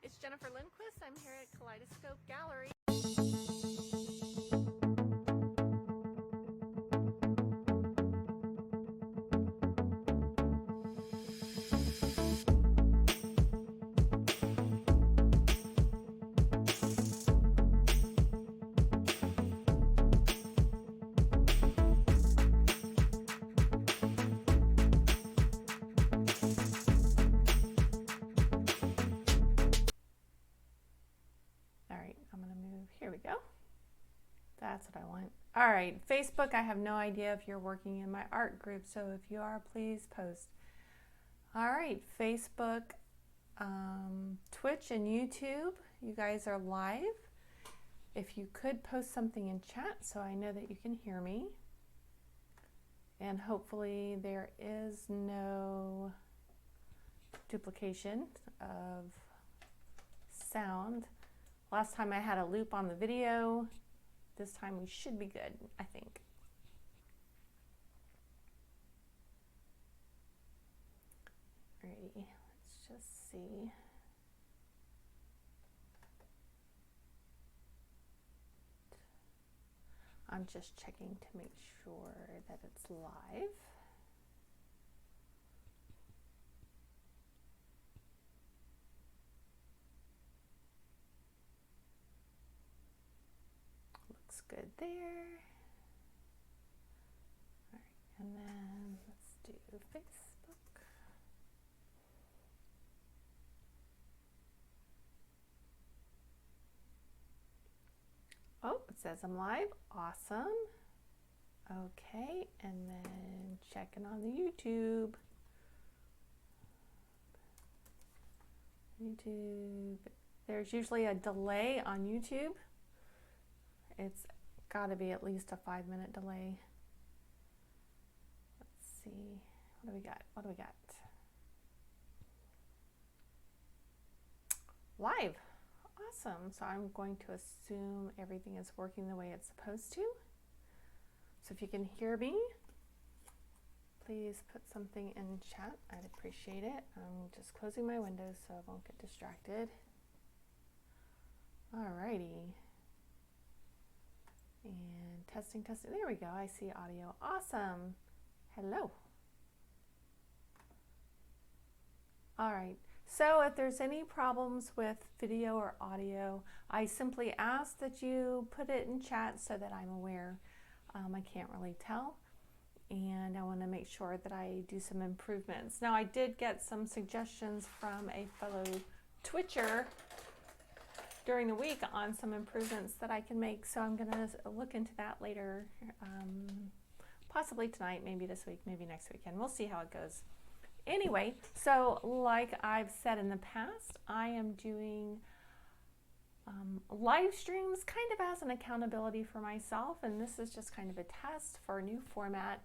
It's Jennifer Lindquist. I'm here at Kaleidoscope Gallery. Here we go. That's what I want. All right, Facebook, I have no idea if you're working in my art group, so if you are, please post. All right, Facebook, Twitch, and YouTube, you guys are live. If you could post something in chat so I know that you can hear me. And hopefully there is no duplication of sound. Last time I had a loop on the video. This time we should be good, I think. Alrighty, let's just see. I'm just checking to make sure that it's live. Good there. All right, and then let's do Facebook. Oh, it says I'm live. Awesome. Okay, and then checking on the YouTube. There's usually a delay on YouTube. It's got to be at least a 5-minute delay. Let's see. What do we got? What do we got? Live. Awesome. So I'm going to assume everything is working the way it's supposed to. So if you can hear me, please put something in chat. I'd appreciate it. I'm just closing my windows so I won't get distracted. Alrighty. And testing. There we go. I see audio. Awesome. Hello. All right. So if there's any problems with video or audio, I simply ask that you put it in chat so that I'm aware. I can't really tell. And I want to make sure that I do some improvements. Now, I did get some suggestions from a fellow Twitcher during the week on some improvements that I can make, so I'm gonna look into that later, possibly tonight, maybe this week, maybe next weekend. We'll see how it goes. Anyway, so like I've said in the past, I am doing live streams kind of as an accountability for myself, and this is just kind of a test for a new format.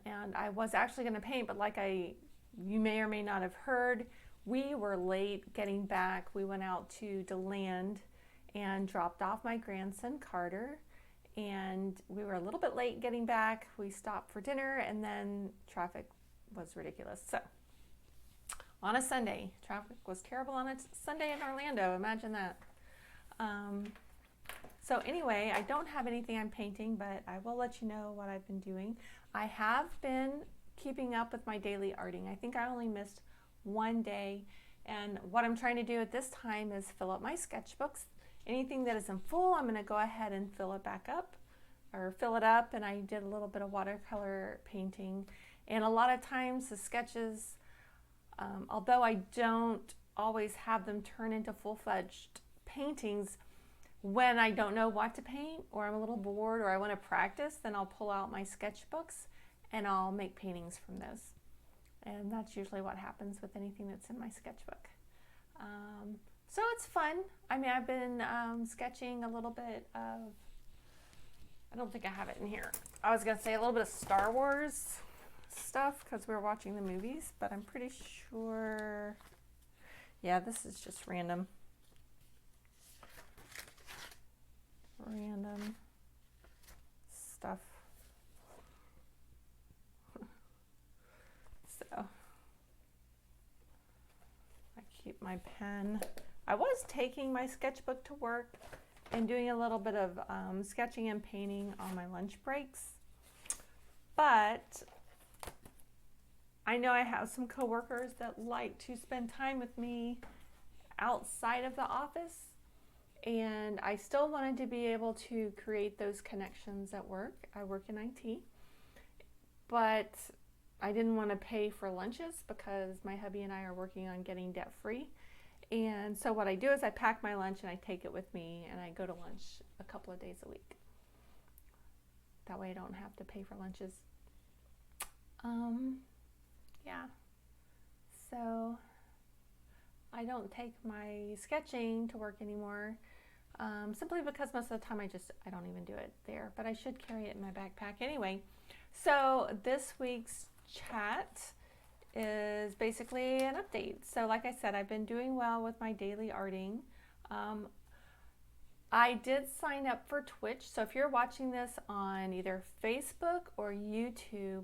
And I was actually gonna paint, but like you may or may not have heard, we were late getting back. We went out to DeLand and dropped off my grandson, Carter, and we were a little bit late getting back. We stopped for dinner, and then traffic was ridiculous. So, on a Sunday, traffic was terrible on a Sunday in Orlando. Imagine that. So anyway, I don't have anything I'm painting, but I will let you know what I've been doing. I have been keeping up with my daily arting. I think I only missed one day, and what I'm trying to do at this time is fill up my sketchbooks. Anything that isn't full, I'm going to go ahead and fill it back up, or fill it up. And I did a little bit of watercolor painting, and a lot of times the sketches, although I don't always have them turn into full-fledged paintings, when I don't know what to paint, or I'm a little bored, or I want to practice, then I'll pull out my sketchbooks and I'll make paintings from those. And that's usually what happens with anything that's in my sketchbook. So it's fun. I mean, I've been sketching a little bit of, I don't think I have it in here. I was gonna say a little bit of Star Wars stuff because we were watching the movies, but I'm pretty sure, yeah, this is just random stuff. So I keep my pen. I was taking my sketchbook to work and doing a little bit of sketching and painting on my lunch breaks. But I know I have some coworkers that like to spend time with me outside of the office, and I still wanted to be able to create those connections at work. I work in IT, but I didn't want to pay for lunches because my hubby and I are working on getting debt free. And so what I do is I pack my lunch and I take it with me, and I go to lunch a couple of days a week. That way I don't have to pay for lunches. Yeah. So I don't take my sketching to work anymore, simply because most of the time I don't even do it there, but I should carry it in my backpack anyway. So this week's chat is basically an update. So like I said, I've been doing well with my daily arting. I did sign up for Twitch. So if you're watching this on either Facebook or YouTube,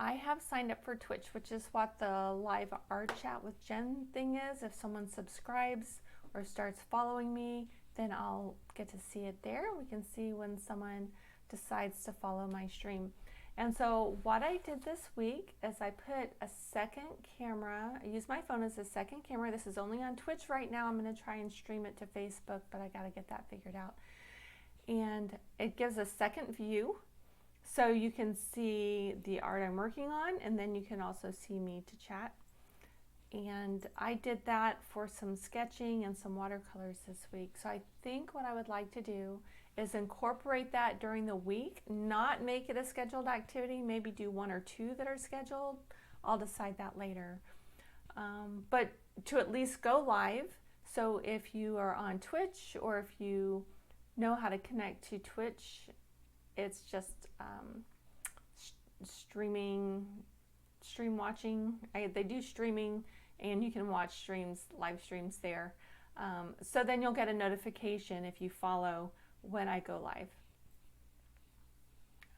I have signed up for Twitch, which is what the live art chat with Jen thing is. If someone subscribes or starts following me, then I'll get to see it there. We can see when someone decides to follow my stream. And so what I did this week is I put a second camera. I use my phone as a second camera. This is only on Twitch right now. I'm going to try and stream it to Facebook, but I got to get that figured out. And it gives a second view, so you can see the art I'm working on, and then you can also see me to chat. And I did that for some sketching and some watercolors this week. So I think what I would like to do is incorporate that during the week, not make it a scheduled activity, maybe do one or two that are scheduled. I'll decide that later. But to at least go live. So if you are on Twitch, or if you know how to connect to Twitch, it's just stream watching. They do streaming, and you can watch live streams there. So then you'll get a notification if you follow when I go live.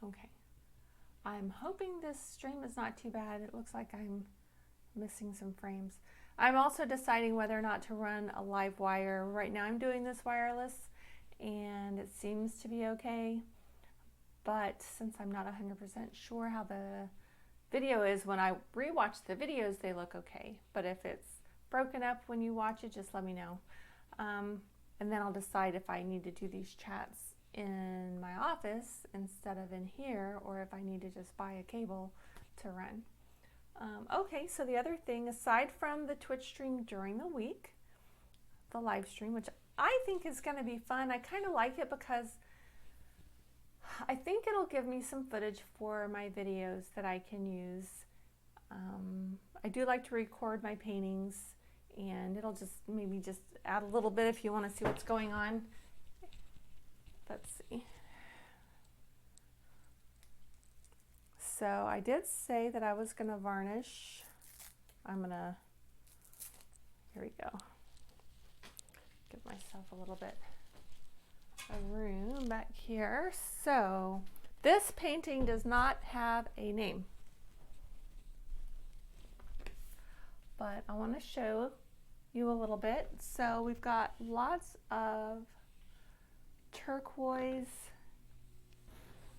Okay. I'm hoping this stream is not too bad. It looks like I'm missing some frames. I'm also deciding whether or not to run a live wire. Right now I'm doing this wireless, and it seems to be okay. But since I'm not 100% sure how the video is, when I rewatch the videos, they look okay. But if it's broken up when you watch it, just let me know. And then I'll decide if I need to do these chats in my office instead of in here, or if I need to just buy a cable to run. Okay, so the other thing, aside from the Twitch stream during the week, the live stream, which I think is going to be fun. I kind of like it because I think it'll give me some footage for my videos that I can use. I do like to record my paintings, and it'll just maybe just add a little bit if you want to see what's going on. Let's see. So I did say that I was going to varnish. Here we go. Give myself a little bit of room back here. So this painting does not have a name, but I want to show you a little bit. So we've got lots of turquoise.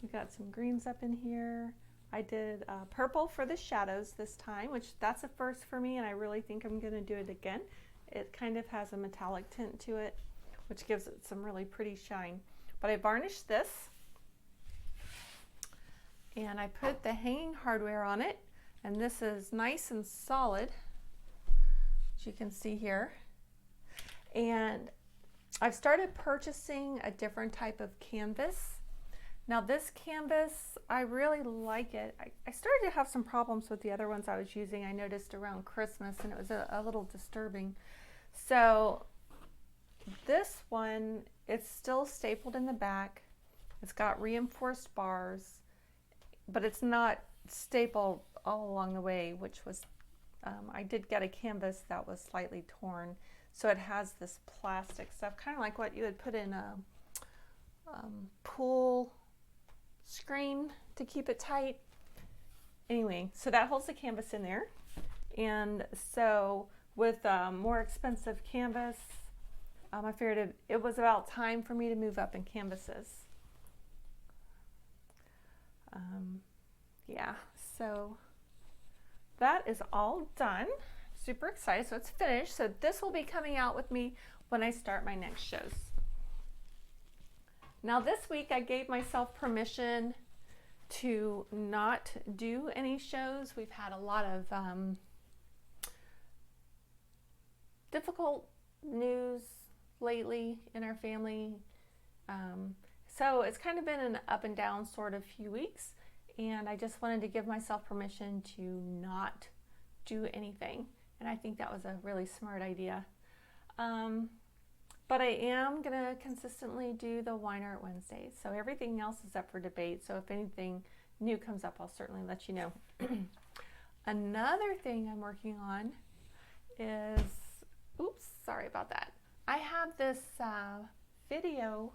We've got some greens up in here. I did purple for the shadows this time, which that's a first for me, and I really think I'm going to do it again. It kind of has a metallic tint to it, which gives it some really pretty shine. But I varnished this, and I put the hanging hardware on it, and this is nice and solid, as you can see here. And I've started purchasing a different type of canvas. Now this canvas, I really like it. I started to have some problems with the other ones I was using, I noticed around Christmas, and it was a little disturbing. So this one, it's still stapled in the back. It's got reinforced bars, but it's not stapled all along the way, which was, I did get a canvas that was slightly torn. So it has this plastic stuff, kind of like what you would put in a pool screen to keep it tight. Anyway, so that holds the canvas in there. And so with more expensive canvas. I figured it was about time for me to move up in canvases. Yeah, so that is all done. Super excited. So it's finished. So this will be coming out with me when I start my next shows. Now this week I gave myself permission to not do any shows. We've had a lot of difficult news lately in our family. So it's kind of been an up and down sort of few weeks, and I just wanted to give myself permission to not do anything. And I think that was a really smart idea. But I am going to consistently do the Wine Art Wednesdays. So everything else is up for debate. So if anything new comes up, I'll certainly let you know. Another thing I'm working on is, oops, sorry about that. I have this video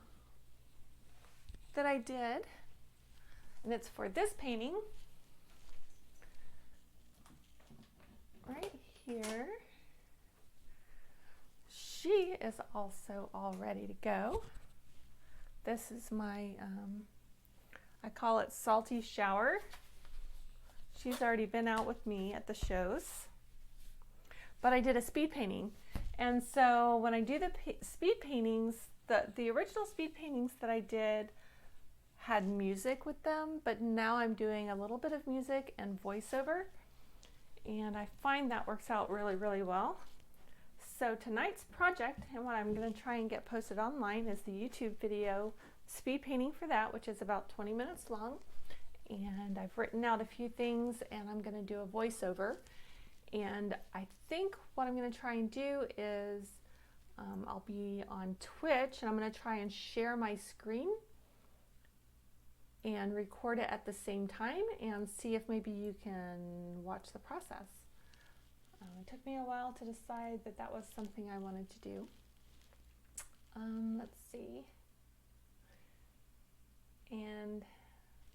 that I did, and it's for this painting right here. She is also all ready to go. This is my, I call it Salty Shower. She's already been out with me at the shows, but I did a speed painting. And so when I do the speed paintings, the original speed paintings that I did had music with them, but now I'm doing a little bit of music and voiceover, and I find that works out really, really well. So tonight's project, and what I'm going to try and get posted online, is the YouTube video speed painting for that, which is about 20 minutes long. And I've written out a few things, and I'm going to do a voiceover. And I think what I'm going to try and do is I'll be on Twitch, and I'm going to try and share my screen and record it at the same time and see if maybe you can watch the process. It took me a while to decide that that was something I wanted to do. Let's see. And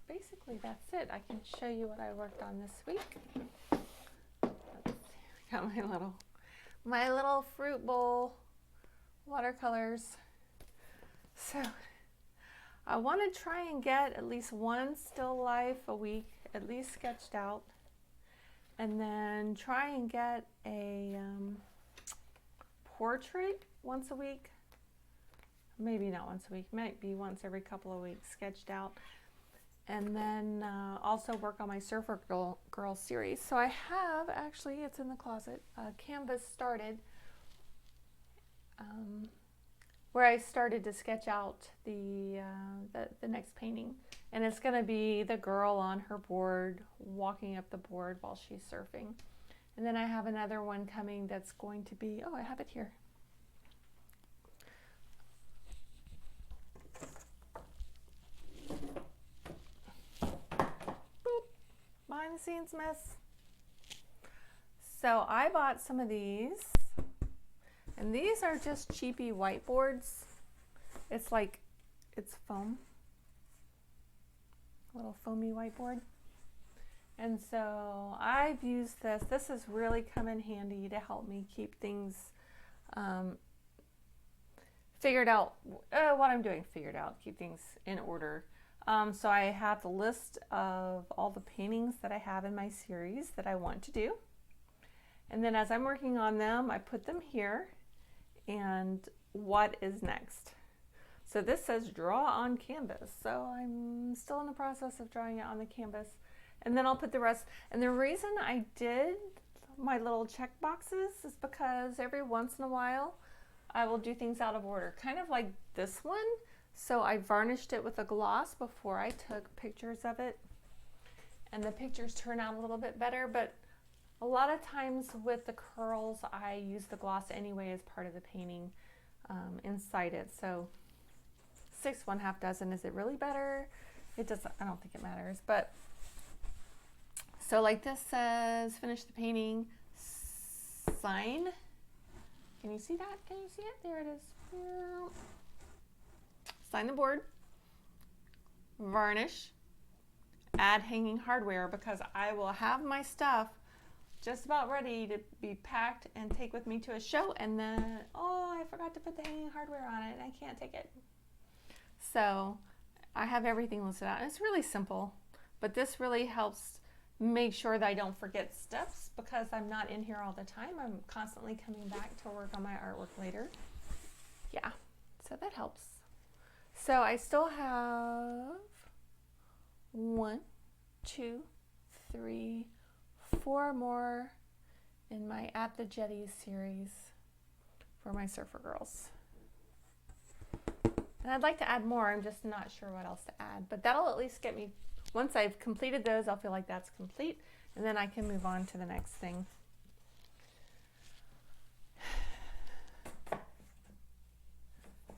basically that's it. I can show you what I worked on this week. Let's see. I got my little fruit bowl watercolors. So I want to try and get at least one still life a week, at least sketched out. And then try and get a portrait once a week. Maybe not once a week, might be once every couple of weeks sketched out. And then also work on my Surfer Girl series. So I have, actually, it's in the closet, canvas started where I started to sketch out the next painting. And it's going to be the girl on her board, walking up the board while she's surfing. And then I have another one coming that's going to be, oh, I have it here. Boop. Behind the scenes mess. So I bought some of these, and these are just cheapy whiteboards. It's like, it's foam. Little foamy whiteboard. And so I've used this. This has really come in handy to help me keep things figured out, what I'm doing figured out, keep things in order. So I have the list of all the paintings that I have in my series that I want to do. And then as I'm working on them, I put them here and what is next. So this says draw on canvas. So I'm still in the process of drawing it on the canvas. And then I'll put the rest. And the reason I did my little check boxes is because every once in a while I will do things out of order, kind of like this one. So I varnished it with a gloss before I took pictures of it. And the pictures turn out a little bit better, but a lot of times with the curls, I use the gloss anyway as part of the painting inside it. So 6 1/2 dozen, is it really better? It doesn't, I don't think it matters, but so like this says, finish the painting, sign. Can you see that? Can you see it? There it is. Sign the board, varnish, add hanging hardware, because I will have my stuff just about ready to be packed and take with me to a show, and then, oh, I forgot to put the hanging hardware on it, and I can't take it. So I have everything listed out. It's really simple, but this really helps make sure that I don't forget steps because I'm not in here all the time. I'm constantly coming back to work on my artwork later. Yeah, so that helps. So I still have 1, 2, 3, 4 more in my At the Jetties series for my Surfer Girls. And I'd like to add more, I'm just not sure what else to add, but that'll at least get me, once I've completed those, I'll feel like that's complete, and then I can move on to the next thing.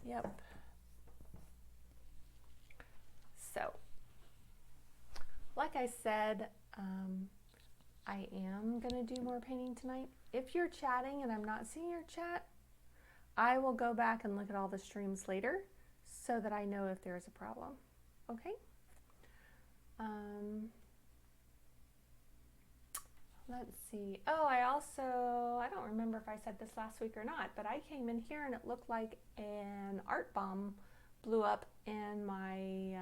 Yep. So, like I said, I am going to do more painting tonight. If you're chatting and I'm not seeing your chat, I will go back and look at all the streams later so that I know if there's a problem. Okay? Let's see. Oh, I don't remember if I said this last week or not, but I came in here and it looked like an art bomb blew up in my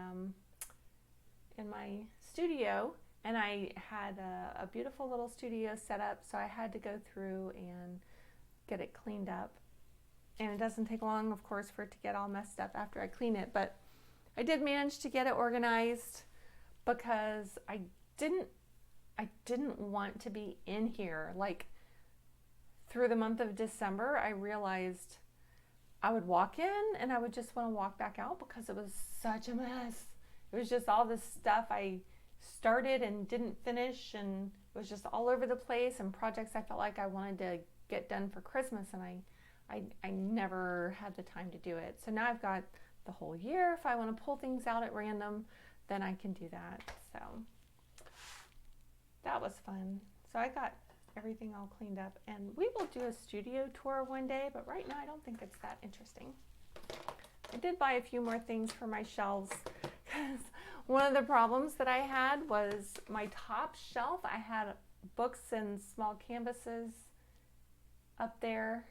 studio, and I had a beautiful little studio set up, so I had to go through and get it cleaned up. And it doesn't take long, of course, for it to get all messed up after I clean it, but I did manage to get it organized because I didn't want to be in here. Like, through the month of December, I realized I would walk in and I would just want to walk back out because it was such a mess. It was just all this stuff I started and didn't finish, and it was just all over the place, and projects I felt like I wanted to get done for Christmas, and I never had the time to do it. So now I've got the whole year. If I want to pull things out at random, then I can do that. So that was fun. So I got everything all cleaned up, and we will do a studio tour one day, but right now I don't think it's that interesting. I did buy a few more things for my shelves because one of the problems that I had was my top shelf. I had books and small canvases up there,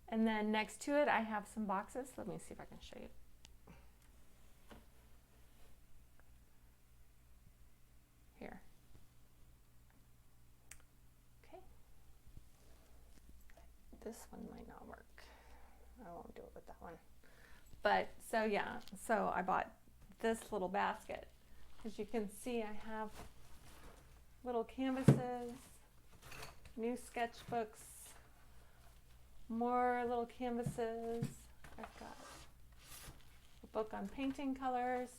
and then next to it I have some boxes. Let me see if I can show you. Here. Okay. This one might not work. I won't do it with that one. But so yeah, so I bought this little basket. As you can see, I have little canvases, new sketchbooks, more little canvases. I've got a book on painting colors,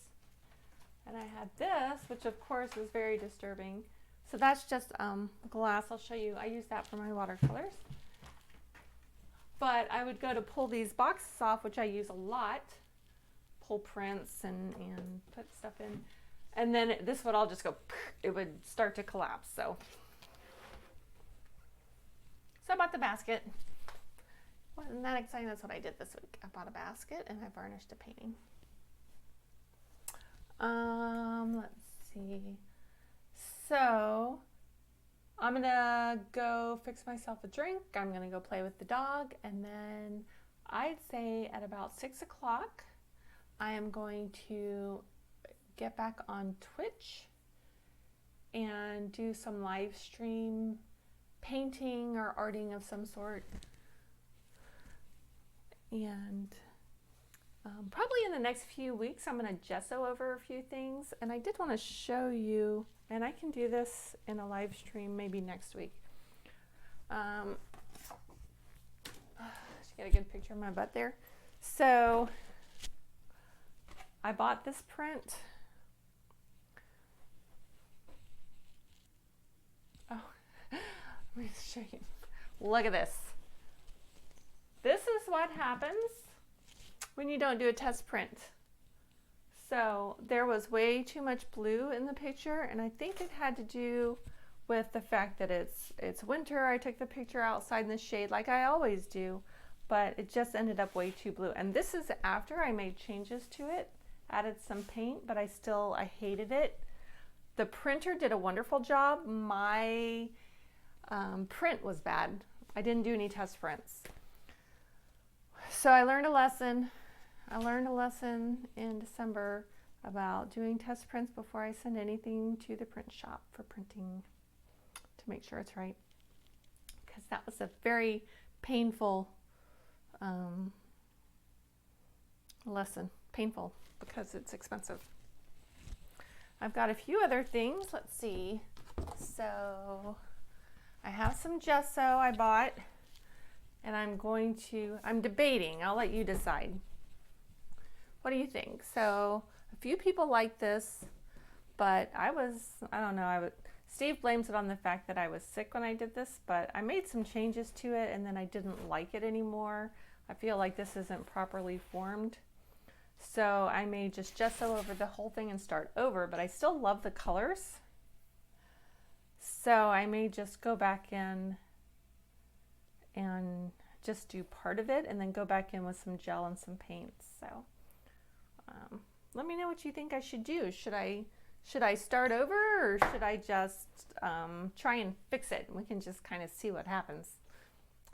and I had this, which of course is very disturbing. So that's just glass. I'll show you. I use that for my watercolors. But I would go to pull these boxes off, which I use a lot, pull prints and put stuff in. And then this would all just go, it would start to collapse. So I bought the basket. Wasn't that exciting? That's what I did this week. I bought a basket and I varnished a painting. Let's see. So I'm gonna go fix myself a drink. I'm gonna go play with the dog, and then I'd say at about 6 o'clock I am going to get back on Twitch and do some live stream painting or arting of some sort. And probably in the next few weeks I'm going to gesso over a few things, and I did want to show you, and I can do this in a live stream maybe next week. Just get a good picture of my butt there. So I bought this print. Oh, let me show you. Look at this. This is what happens when you don't do a test print. So there was way too much blue in the picture, and I think it had to do with the fact that it's winter. I took the picture outside in the shade like I always do, but it just ended up way too blue. And this is after I made changes to it, added some paint, but I hated it. The printer did a wonderful job. My print was bad. I didn't do any test prints. So I learned a lesson. I learned a lesson in December about doing test prints before I send anything to the print shop for printing to make sure it's right. Because that was a very painful lesson. Painful because it's expensive. I've got a few other things. Let's see. So I have some gesso I bought, and I'm debating. I'll let you decide. What do you think? So a few people like this, but I don't know, Steve blames it on the fact that I was sick when I did this, but I made some changes to it and then I didn't like it anymore. I feel like this isn't properly formed. So I may just gesso over the whole thing and start over, but I still love the colors. So I may just go back in and just do part of it and then go back in with some gel and some paints. So let me know what you think I should do. Should I start over, or should I just try and fix it? We can just kind of see what happens.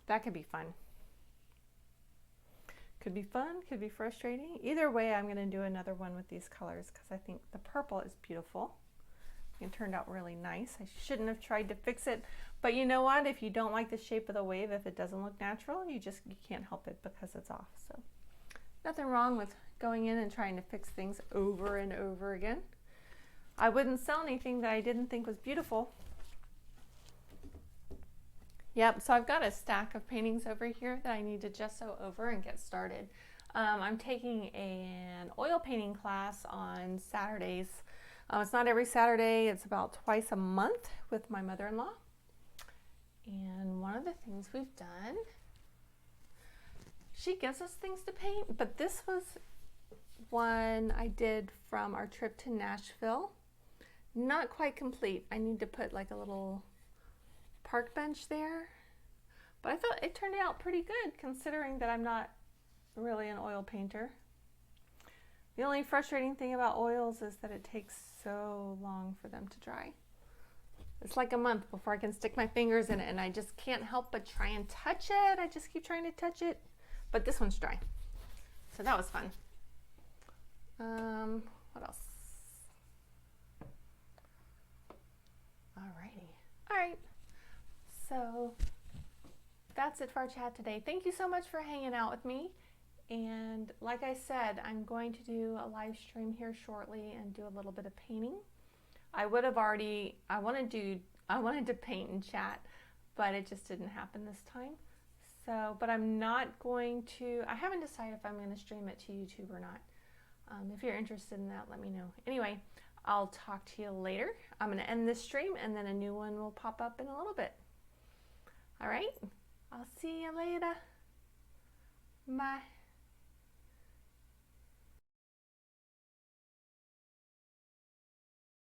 That could be fun. Could be fun, could be frustrating. Either way, I'm going to do another one with these colors because I think the purple is beautiful. It turned out really nice. I shouldn't have tried to fix it, but you know what? If you don't like the shape of the wave, if it doesn't look natural, you can't help it because it's off. So nothing wrong with going in and trying to fix things over and over again. I wouldn't sell anything that I didn't think was beautiful. Yep, so I've got a stack of paintings over here that I need to gesso over and get started. I'm taking an oil painting class on Saturdays. It's not every Saturday, it's about twice a month with my mother-in-law. And one of the things we've done, she gives us things to paint, but this was one I did from our trip to Nashville. Not quite complete. I need to put like a little park bench there, but I thought it turned out pretty good considering that I'm not really an oil painter. The only frustrating thing about oils is that it takes so long for them to dry. It's like a month before I can stick my fingers in it, and I just can't help but try and touch it. I just keep trying to touch it, but this one's dry. So that was fun. What else? Alrighty. All right. So that's it for our chat today. Thank you so much for hanging out with me. And like I said, I'm going to do a live stream here shortly and do a little bit of painting. I wanted to paint and chat, but it just didn't happen this time. So, but I'm not going to, I haven't decided if I'm going to stream it to YouTube or not. If you're interested in that, let me know. Anyway, I'll talk to you later. I'm going to end this stream and then a new one will pop up in a little bit. All right, I'll see you later. Bye.